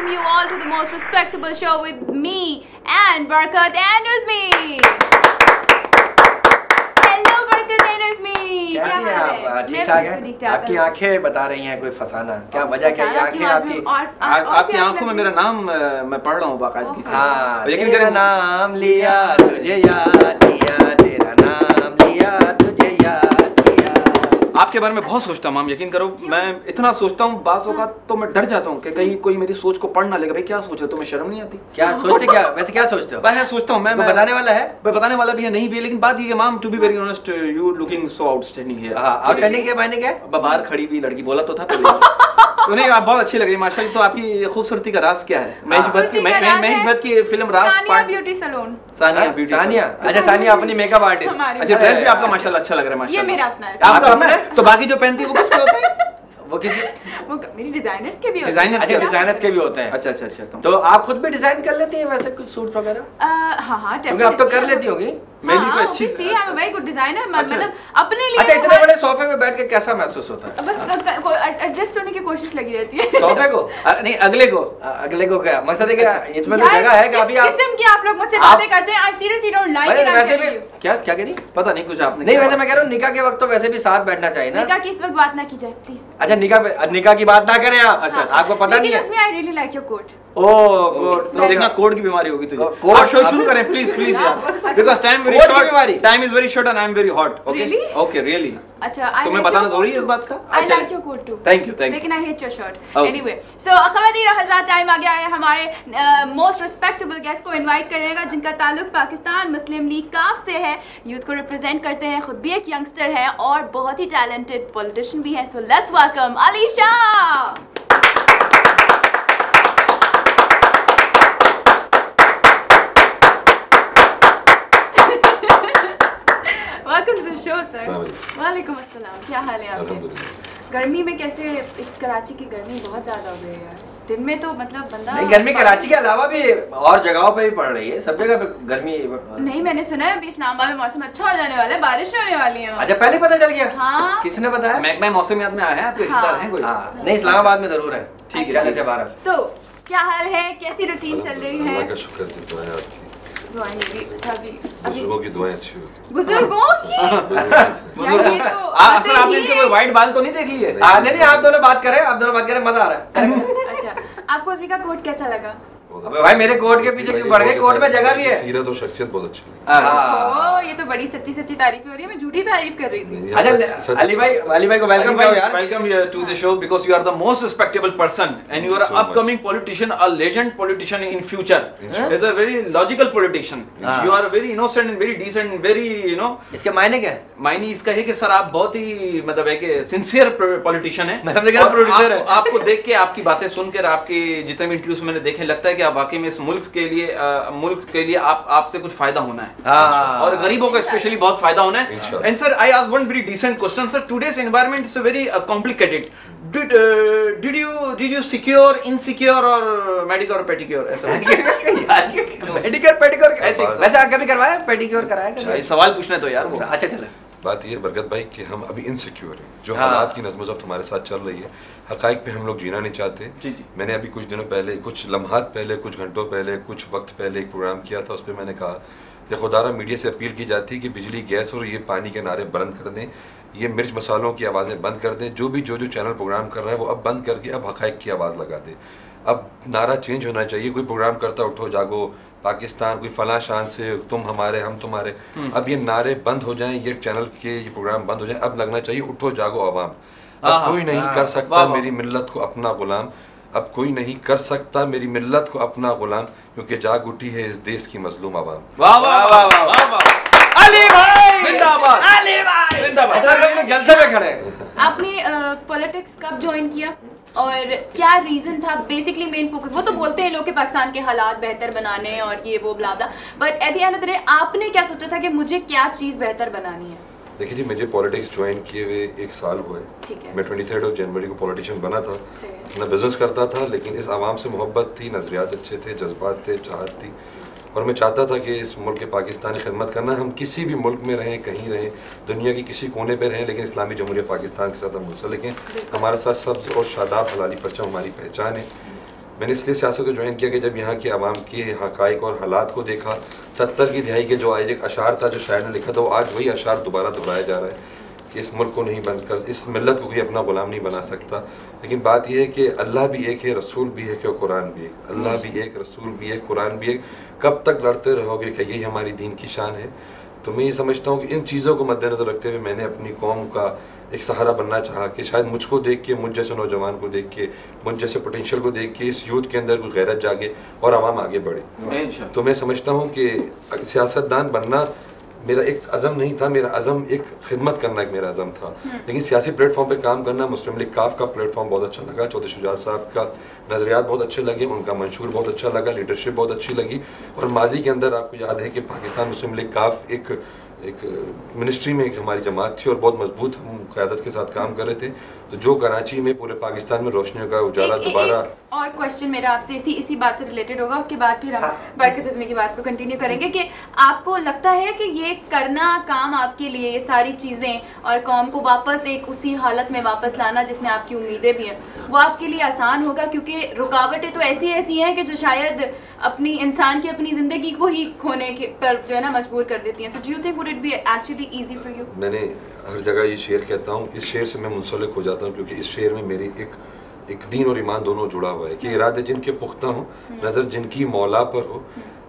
welcome you all to the most respectable show with me and Barkat and Uzmi. Hello Barkat and Uzmi. कैसी हैं आप? ठीक ठाक है? आपकी आंखें बता रही हैं कोई फसाना, क्या वजह क्या है आंखें आपकी? आपकी आंखों में मेरा नाम मैं पढ़ रहा हूँ बाकायदगी से। हाँ, लेकिन तेरा नाम लिया तुझे याद किया, तेरा नाम लिया तुझे याद किया। आपके बारे में बहुत सोचता हूँ, यकीन करो मैं इतना सोचता हूँ बासों का तो मैं डर जाता हूँ कि कहीं कोई मेरी सोच को पढ़ ना लेगा। भाई क्या सोच रहे हो, तुम्हें शर्म नहीं आती? क्या सोचते, क्या वैसे क्या सोचते हो? मैं सोचता हूँ मैं बताने वाला है, मैं बताने वाला भी है नहीं भी है, लेकिन बात ये है ma'am, to be very honest, you looking so outstanding here. हां, आउटस्टैंडिंग के मायने क्या है? बाहर खड़ी हुई लड़की बोला तो था पहले। तो नहीं, आप बहुत अच्छी लग रही है माशाल्लाह। तो आपकी खूबसूरती का राज क्या है? महेश भट्ट की film Raaz Sania beauty salon. Sania beauty, Sania, अच्छा सानिया अपनी मेकअप आर्टिस्ट। अच्छा, ड्रेस भी आपका माशाल्लाह अच्छा लग रहा है माशाल्लाह। ये मेरा अपना है। आपका अपना है? तो बाकी जो पहनती है वो किसके होते हैं? वो किसी वो मेरी डिजाइनर्स के भी होते हैं। अच्छा, डिजाइनर्स के भी होते हैं। अच्छा अच्छा अच्छा। तो आप खुद भी डिजाइन कर लेती हैं वैसे कुछ सूट वगैरह? हाँ हाँ, क्योंकि अब तो कर लेती होगी। मेरी कोई अच्छी सी है, वेरी गुड डिजाइनर, मतलब अपने लिए। अच्छा, इतने बड़े सोफे पे बैठ के कैसा महसूस होता है? बस एडजस्ट होने की कोशिश लगी रहती है। सोफे को नहीं, अगले को क्या मकसद है? क्या इसमें तो जगह है काफी? आप किस्म की आप लोग मुझसे बातें करते हैं। I seriously don't like it. वैसे भी क्या कह रही? पता नहीं कुछ आपने। नहीं, वैसे मैं कह रहा हूँ निकाह के वक्त तो वैसे भी साथ बैठना चाहिए ना। निकाह की इस वक्त बात ना की जाए प्लीज। अच्छा, निकाह की बात ना करें आप। अच्छा, आपको पता नहीं है? लेकिन उसमें I really like your coat. Oh coat, तो देखना कोट की बीमारी होगी तुझे। कोट शो शुरू करें प्लीज प्लीज यार, because time very short, time is very short and I am very hot. Okay okay, really. अच्छा, तुम्हें बताना जरूरी है इस बात का? I like your coat too. Thank you. लेकिन I hate your shirt. Anyway, so खवातीन और हज़रात, टाइम आ गया है हमारे मोस्ट रिस्पेक्टेबल गेस्ट को इनवाइट करने का, जिनका ताल्लुक पाकिस्तान मुस्लिम लीग काफ से है। यूथ को रिप्रेजेंट करते हैं, खुद भी एक यंगस्टर है और बहुत ही टैलेंटेड पॉलिटिशियन भी है। So let's welcome Alisha. वालेकुम अस्सलाम, क्या हाल है आपके? गर्मी में कैसे? इस कराची की गर्मी बहुत ज्यादा हो गई है यार। दिन में तो मतलब बंदा नहीं, गर्मी कराची के अलावा भी और जगहों पे भी पड़ रही है, सब जगह पे गर्मी। नहीं, मैंने सुना है अभी इस्लामाबाद में मौसम अच्छा हो जाने वाला है, बारिश होने वाली है। अच्छा, पहले पता चल गया? हाँ। किसने बताया? मैं मौसमियात में आया है, आपके रिश्तेदार हैं कोई? हाँ, नहीं इस्लामाबाद में जरूर है। ठीक है, अच्छा बारह। तो क्या हाल है, कैसी रूटीन चल रही है? अल्लाह का शुक्र है, दुआएं आपकी। दुआएं मेरी। अच्छा, बुजुर्गों की दुआएं अच्छी होगी। बुजुर्गों की? असल आपने इनके कोई वाइट बाल तो नहीं देख लिए? नहीं, आप दोनों बात करें, मजा आ रहा है। अच्छा, आपको उसमें का कोट कैसा लगा? अबे भाई, मेरे कोट के पीछे क्यों बढ़ गए? कोट में जगह भी है। सीरत और शख्सियत बहुत अच्छी है। ये तो बड़ी सच्ची सच्ची तारीफ हो रही है, मैं झूठी तारीफ कर रही थी। अच्छा, अली भाई को वेलकम करो यार। Welcome to the show because you are the most respectable person and you are upcoming politician, a legend politician in future. Is a very logical politician. You are very innocent and very decent and very, you know. इसके मायने क्या है? मायने इसका है कि sir आप बहुत ही मतलब एक सिंसियर पॉलिटिशियन है। प्रोड्यूसर है। आपको देख के, आपकी बातें सुनकर, आपके जितने भी इंटरव्यूज मैंने देखे, लगता है कि आप वाकई में इस मुल्क के लिए आपसे कुछ फायदा होना है और गरीबों को स्पेशली बहुत फायदा होना है। And sir, I ask one very decent question. Sir, today's environment is very complicated. Did you secure, insecure और मेडिक्योर पेडिक्योर? ऐसा मेडिक्योर पेडिक्योर ऐसे वैसे आप कभी करवाया? पेडिक्योर कराया? सवाल पूछना तो यार। अच्छा चले। बात ये बरकत भाई कि हम अभी इनसिक्योर हैं, जो हालात की नज़्म-ओ-ज़ब्त हमारे साथ चल रही है, हक़ाइक़ पे हम लोग जीना नहीं चाहते। जी। मैंने अभी कुछ दिनों पहले, कुछ लम्हात पहले, कुछ घंटों पहले, कुछ वक्त पहले एक प्रोग्राम किया था। उस पर मैंने कहा कि खुदारा मीडिया से अपील की जाती है कि बिजली, गैस और ये पानी के नारे बंद कर दें, ये मिर्च मसालों की आवाज़ें बंद कर दें। जो चैनल प्रोग्राम कर रहा है वो अब बंद करके अब हक़ाइक़ की आवाज़ लगा दे। अब नारा चेंज होना चाहिए। कोई प्रोग्राम करता उठो जागो पाकिस्तान, कोई फला शान से, तुम हमारे हम तुम्हारे। अब ये नारे बंद हो जाएं, ये चैनल के ये प्रोग्राम बंद हो जाएं। अब लगना चाहिए उठो जागो अवाम। अब कोई नहीं कर सकता मेरी मिल्लत को अपना गुलाम। अब कोई नहीं कर सकता मेरी मिल्लत को अपना गुलाम, क्योंकि जाग उठी है इस देश की मजलूम अवाम। वाह वाह वाह वाह वाह। अली भाई जिंदाबाद, अली भाई जिंदाबाद। सर, हम लोग जलसे में खड़े हैं। आपने पॉलिटिक्स कब ज्वाइन किया और क्या रीजन था? बेसिकली मेन फोकस, वो तो बोलते हैं लोग कि पाकिस्तान के हालात बेहतर बनाने और ये वो blah blah, but at the end of the day आपने क्या सोचा था कि मुझे क्या चीज़ बेहतर बनानी है? देखिए जी, मुझे पॉलिटिक्स ज्वाइन किए हुए 1 साल हुए। मैं 23 जनवरी को पॉलिटिशियन बना था। मैं बिजनेस करता था, लेकिन इस आवाम से मोहब्बत थी, नज़रियात अच्छे थे, जज्बात थे, चाहत थी, और मैं चाहता था कि इस मुल्क के पाकिस्तानी खिदमत करना। हम किसी भी मुल्क में रहें, कहीं रहें, दुनिया की किसी कोने पे रहें, लेकिन इस्लामी जमहूरियत पाकिस्तान के साथ हम मुंसलिक हैं। हमारे साथ सब्ज़ और शादाब हलाली परचम हमारी पहचान है। मैंने इसलिए सियासत को ज्वाइन किया कि जब यहाँ की आवाम के हक़ाइक़ और हालात को देखा, 70 की दिहाई के जो आज एक अशार था जो शायर ने लिखा था, वो आज वही अशार दोबारा दोहराया जा रहा है कि इस मुल्क को नहीं बनकर, इस मिल्लत को कोई अपना ग़ुलाम नहीं बना सकता। लेकिन बात यह है कि अल्लाह भी एक है, रसूल भी एक है, कुरान भी एक। अल्लाह भी एक, रसूल भी एक, कुरान भी एक। कब तक लड़ते रहोगे कि यही हमारी दीन की शान है? तो मैं ये समझता हूँ कि इन चीज़ों को मद्देनज़र रखते हुए मैंने अपनी कौम का एक सहारा बनना चाहा कि शायद मुझको देख के, मुझ जैसे नौजवान को देख के, मुझ जैसे पोटेंशियल को देख के इस यूथ के अंदर कोई गैरत जागे और आवाम आगे बढ़े। तो मैं समझता हूँ कि सियासतदान बनना मेरा एक अज़म नहीं था, मेरा अज़म एक खिदमत करना एक मेरा अज़म था। लेकिन सियासी प्लेटफॉर्म पे काम करना, मुस्लिम लीग काफ का प्लेटफॉर्म बहुत अच्छा लगा, चौधरी शुजात साहब का नज़रियात बहुत अच्छे लगे, उनका मंशूर बहुत अच्छा लगा, लीडरशिप बहुत अच्छी लगी। और माजी के अंदर आपको याद है कि पाकिस्तान मुस्लिम लीग काफ एक मिनिस्ट्री में एक हमारी जमात थी और बहुत मजबूत हम क़यादत के साथ काम कर रहे थे। तो जो कराची में पूरे पाकिस्तान में रोशनियों का उजाला दोबारा। और क्वेश्चन मेरा आपसे इसी बात से रिलेटेड होगा, उसके बाद फिर हम बरकत अज़मी की बात को कंटिन्यू करेंगे कि आपको लगता है कि ये करना काम आपके लिए, ये सारी चीज़ें और कौम को वापस एक उसी हालत में वापस लाना जिसमें आपकी उम्मीदें भी हैं, वो आपके लिए आसान होगा? क्योंकि रुकावटें तो ऐसी हैं कि जो शायद अपनी इंसान की अपनी ज़िंदगी को ही खोने के पर जो है ना मजबूर कर देती हैं। So do you think would it be actually easy for you? मैंने हर जगह ये शेर कहता हूँ, इस शेर से मैं मुंसलिक हो जाता हूँ क्योंकि इस शेर में मेरी एक दीन और ईमान दोनों जुड़ा हुआ है कि इरादे जिनके पुख्ता हों, नज़र जिनकी मौला पर हो,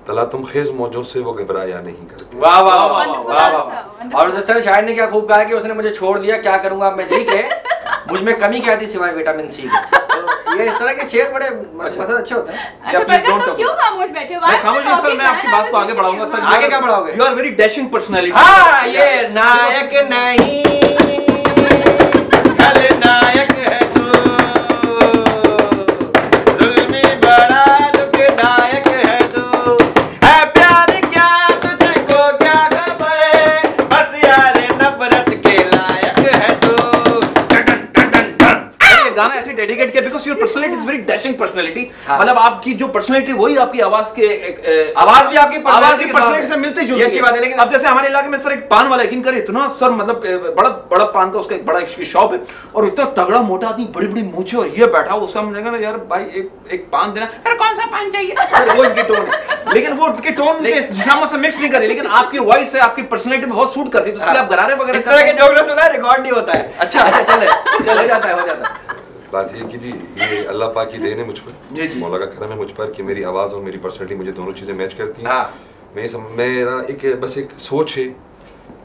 तला तुम खेज मौजों से वो घबराया नहीं करते। वाह वाह वाह वाह। और सर शायर ने क्या खूब कहा कि उसने मुझे छोड़ दिया, क्या करूँगा मैं जी के, मुझ में कमी क्या थी सिवाय विटामिन सी के। तो ये इस तरह के शेर बड़े मसद अच्छे होते हैं। अच्छा बरकत, तुम क्यों खामोश बैठे हो? मैं खामोश नहीं सर, मैं आपकी बात को आगे बढ़ाऊंगा सर। आगे क्या बढ़ाओगे? You are very dashing personality. हाँ, ये नायक नहीं खलनायक है तू, जुल्मी बड़ा दुखदायक है तू, है प्यार क्या तुझको क्या खबर, बस यार नफरत के लायक है तू। ये गाना ऐसे डेडिकेट किया because your personality is very dashing personality. मतलब आपकी जो पर्सनालिटी वही आपकी आवाज के आवाज भी आपकी पर्सनालिटी से मिलती जुलती अच्छी बात है। लेकिन अब जैसे हमारे इलाके में सर एक पान वाला यकीन करे इतना सर मतलब बड़ा पान का उसका एक बड़ा शॉप है और इतना तगड़ा मोटा आदमी, बड़ी बड़ी मूंछें और ये बैठा हो, उससे समझेगा ना यार भाई एक पान देना, अरे कौन सा पान चाहिए, सर वो इनकी टोन है। लेकिन वो उनके टोन जिस्म से मिक्स नहीं करे, लेकिन आपकी वॉइस है, आपकी पर्सनालिटी में बहुत सूट करती है, तो इसलिए आप गरारे वगैरह इस तरह के जोक ना सुना रिकॉर्ड नहीं होता है। अच्छा चले जाता है। बात ये कि जी ये अल्लाह पाक की देन है मुझ पर, मौला का करम है मुझ पर कि मेरी आवाज़ और मेरी पर्सनालिटी मुझे दोनों चीज़ें मैच करती हैं। मेरा बस एक सोच है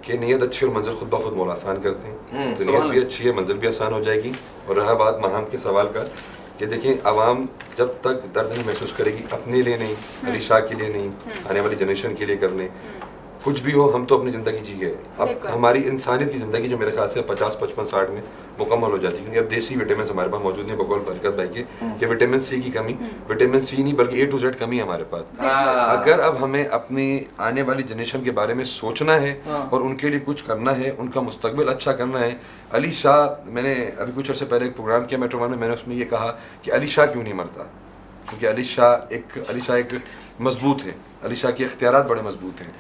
कि नीयत अच्छी और मंजिल खुद ब खुद मौला आसान करते हैं। तो नीयत भी अच्छी है, मंजिल भी आसान हो जाएगी। और रहा बात महाम के सवाल का कि देखिए आवाम जब तक दर्द नहीं महसूस करेगी, अपने लिए नहीं, अली शाह के लिए नहीं, आने वाली जनरेशन के लिए कर लें, कुछ भी हो हम तो अपनी ज़िंदगी जी गए। अब हमारी इंसानियत की ज़िंदगी जो मेरे ख्याल से 50, 55, 60 में मुकम्मल हो जाती है, क्योंकि अब देसी विटामिन हमारे पास मौजूद नहीं, बकौल बरकत भाई के कि विटामिन सी की कमी, विटामिन सी नहीं बल्कि A to Z कमी है हमारे पास। अगर अब हमें अपनी आने वाली जनरेशन के बारे में सोचना है और उनके लिए कुछ करना है, उनका मुस्तकबिल अच्छा करना है। अली शाह, मैंने अभी कुछ अर्से पहले एक प्रोग्राम किया मेट्रो वन में, मैंने उसमें ये कहा कि अली शाह क्यों नहीं मरता, क्योंकि अली शाह एक मजबूत है, अली शाह के इख्तियारात बड़े मजबूत हैं।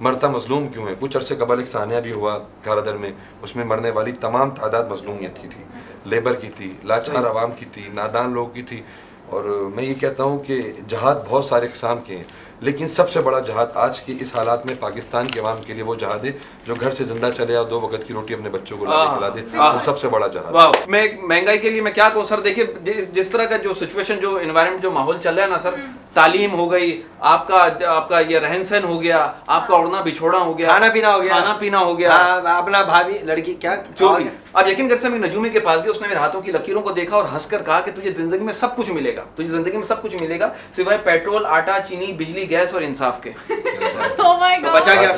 मरता मजलूम क्यों है? कुछ अरसे कबल एक सानिया भी हुआ कारादर में, उसमें मरने वाली तमाम तादाद मजलूमियत की थी, लेबर की थी, लाचार आवाम की थी, नादान लोग की थी। और मैं ये कहता हूँ कि जहाद बहुत सारे इक़साम के हैं, लेकिन सबसे बड़ा जहाद आज के इस हालात में पाकिस्तान के अवाम के लिए वो जहाद है जो घर से जिंदा चले और 2 वक्त की रोटी अपने बच्चों को खिला दे, वो सबसे बड़ा जहाद। मैं महंगाई के लिए मैं क्या कहूँ सर, देखिए जिस तरह का जो सिचुएशन, जो एनवायरनमेंट, जो माहौल चल रहा है ना सर, तालीम हो गई, आपका ये रहन सहन हो गया, आपका उड़ना बिछोड़ा हो गया, खाना पीना हो गया, अपना भाभी लड़की क्या जो भी। आप यकीन कर सकते हैं, नजूमी के पास गए, उसने मेरे हाथों की लकीरों को देखा और हंसकर कहा कि तुझे जिंदगी में सब कुछ मिलेगा, तुझे जिंदगी में सब कुछ मिलेगा सिवाय पेट्रोल, आटा, चीनी, बिजली, गैस और इंसाफ के। Oh my God. बचा क्या?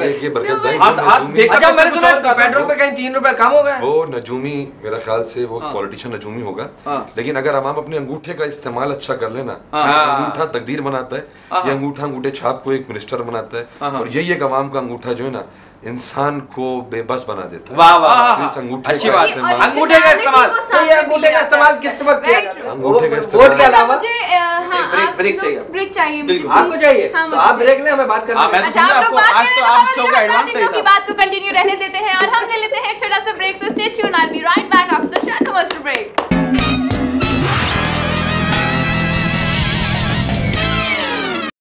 पेट्रोल पे कहीं 3 रुपए कम हो गए। वो नजूमी मेरा ख्याल से वो पॉलिटिशियन नजूमी होगा, लेकिन अगर आवाम अपने अंगूठे का इस्तेमाल अच्छा कर लेना, अंगूठा तकदीर बनाता है, ये अंगूठे छाप को एक मिनिस्टर बनाता है, और यही एक आवाम का अंगूठा जो है ना इंसान को बेबस बना देता है। वाह वाह, इस अंगूठे अच्छी बात है। अंगूठे का इस्तेमाल, तो ये अंगूठे का इस्तेमाल किस वक्त किया? अंगूठे का इस्तेमाल वोट के अलावा ब्रेक चाहिए, आपको चाहिए तो आप ब्रेक लें, हमें बात करनी है। आज तो आप शो का एडवांस चाहिए था। बात को कंटिन्यू रहने देते हैं और हम ले लेते हैं एक छोटा सा break. So stay tuned, I will be right